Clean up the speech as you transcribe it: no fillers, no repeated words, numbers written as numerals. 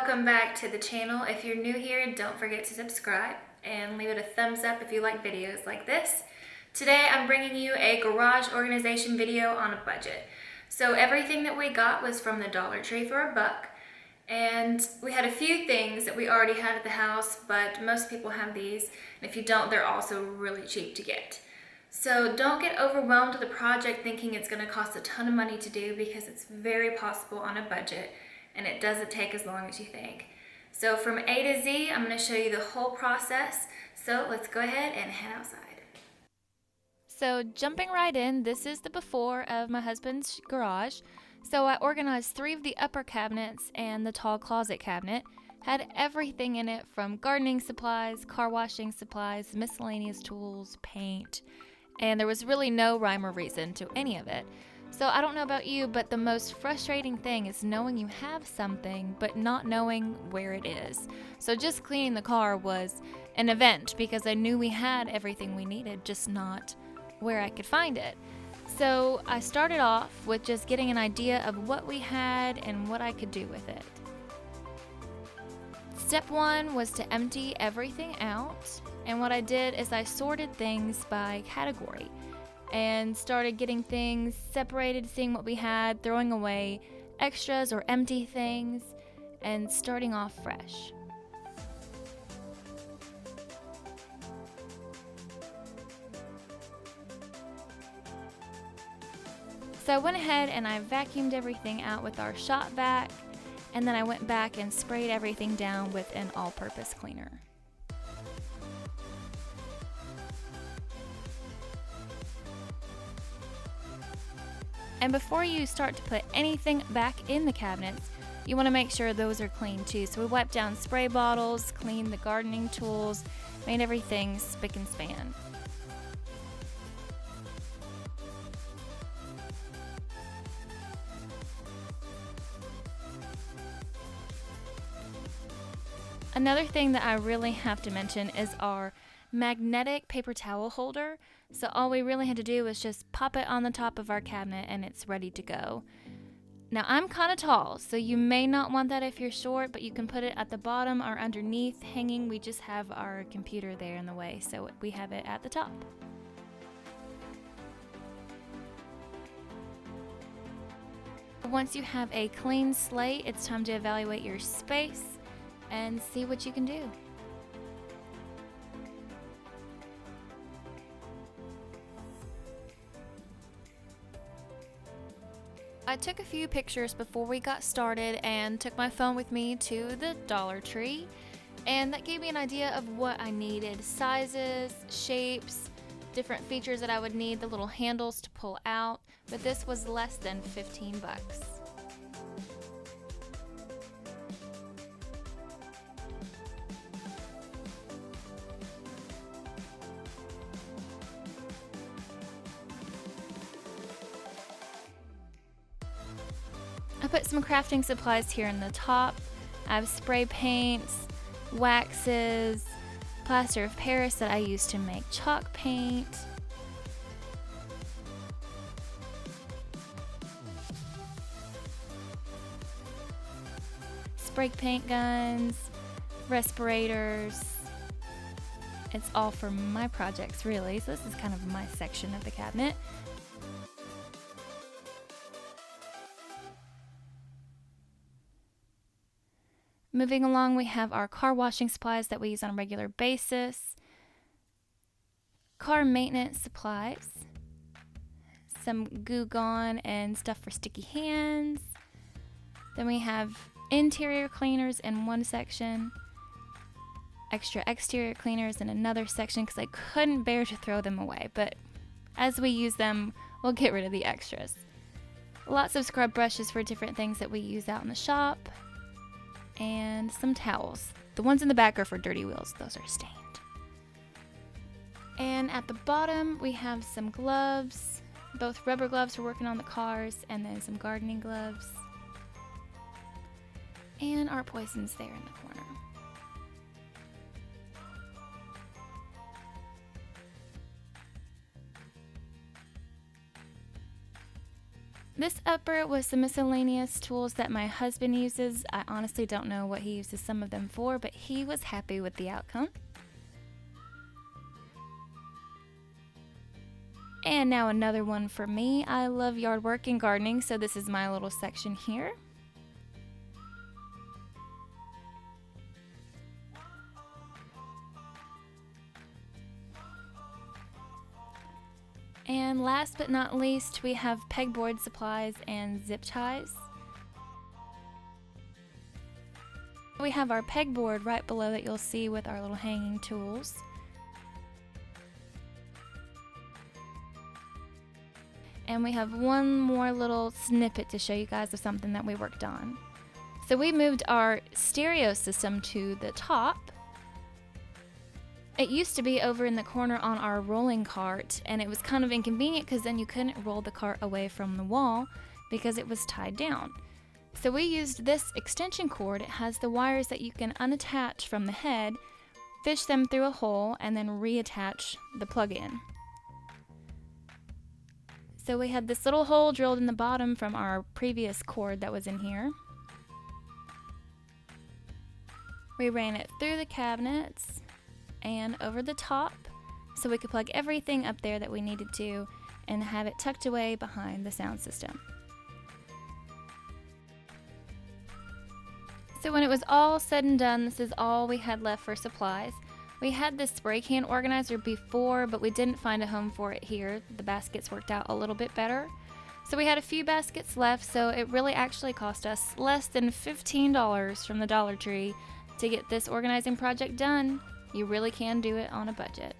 Welcome back to the channel. If you're new here, don't forget to subscribe and leave it a thumbs up if you like videos like this. Today I'm bringing you a garage organization video on a budget. So everything that we got was from the Dollar Tree for $1, and we had a few things that we already had at the house, but most people have these, and if you don't, they're also really cheap to get. So don't get overwhelmed with the project thinking it's going to cost a ton of money to do, because it's very possible on a budget and it doesn't take as long as you think. So from A to Z, I'm going to show you the whole process. So let's go ahead and head outside. So jumping right in, this is the before of my husband's garage. So I organized 3 of the upper cabinets and the tall closet cabinet. Had everything in it from gardening supplies, car washing supplies, miscellaneous tools, paint, and there was really no rhyme or reason to any of it. So I don't know about you, but the most frustrating thing is knowing you have something but not knowing where it is. So just cleaning the car was an event because I knew we had everything we needed, just not where I could find it. So I started off with just getting an idea of what we had and what I could do with it. Step 1 was to empty everything out, and what I did is I sorted things by category and started getting things separated, seeing what we had, throwing away extras or empty things, and starting off fresh. So I went ahead and I vacuumed everything out with our shop-vac, and then I went back and sprayed everything down with an all-purpose cleaner. And before you start to put anything back in the cabinets, you want to make sure those are clean too. So we wiped down spray bottles, cleaned the gardening tools, made everything spick and span. Another thing that I really have to mention is our magnetic paper towel holder. So all we really had to do was just pop it on the top of our cabinet and it's ready to go. Now I'm kind of tall, so you may not want that if you're short, but you can put it at the bottom or underneath hanging. We just have our computer there in the way, so we have it at the top. Once you have a clean slate, it's time to evaluate your space and see what you can do. I took a few pictures before we got started and took my phone with me to the Dollar Tree, and that gave me an idea of what I needed: sizes, shapes, different features that I would need, the little handles to pull out, but this was less than $15. I put some crafting supplies here in the top. I have spray paints, waxes, plaster of Paris that I use to make chalk paint, spray paint guns, respirators. It's all for my projects really, so this is kind of my section of the cabinet. Moving along, we have our car washing supplies that we use on a regular basis, car maintenance supplies, some Goo Gone and stuff for sticky hands. Then we have interior cleaners in one section, extra exterior cleaners in another section because I couldn't bear to throw them away, but as we use them, we'll get rid of the extras. Lots of scrub brushes for different things that we use out in the shop, and some towels. The ones in the back are for dirty wheels, those are stained. And at the bottom we have some gloves, both rubber gloves for working on the cars, and then some gardening gloves. And our poisons there in the corner. This upper was the miscellaneous tools that my husband uses. I honestly don't know what he uses some of them for, but he was happy with the outcome. And now another one for me. I love yard work and gardening, so this is my little section here. And last but not least, we have pegboard supplies and zip ties. We have our pegboard right below that you'll see with our little hanging tools. And we have one more little snippet to show you guys of something that we worked on. So we moved our stereo system to the top. It used to be over in the corner on our rolling cart, and it was kind of inconvenient because then you couldn't roll the cart away from the wall because it was tied down. So we used this extension cord. It has the wires that you can unattach from the head, fish them through a hole, and then reattach the plug-in. So we had this little hole drilled in the bottom from our previous cord that was in here. We ran it through the cabinets and over the top so we could plug everything up there that we needed to and have it tucked away behind the sound system. So when it was all said and done, this is all we had left for supplies. We had this spray can organizer before, but we didn't find a home for it here. The baskets worked out a little bit better. So we had a few baskets left, so it really actually cost us less than $15 from the Dollar Tree to get this organizing project done. You really can do it on a budget.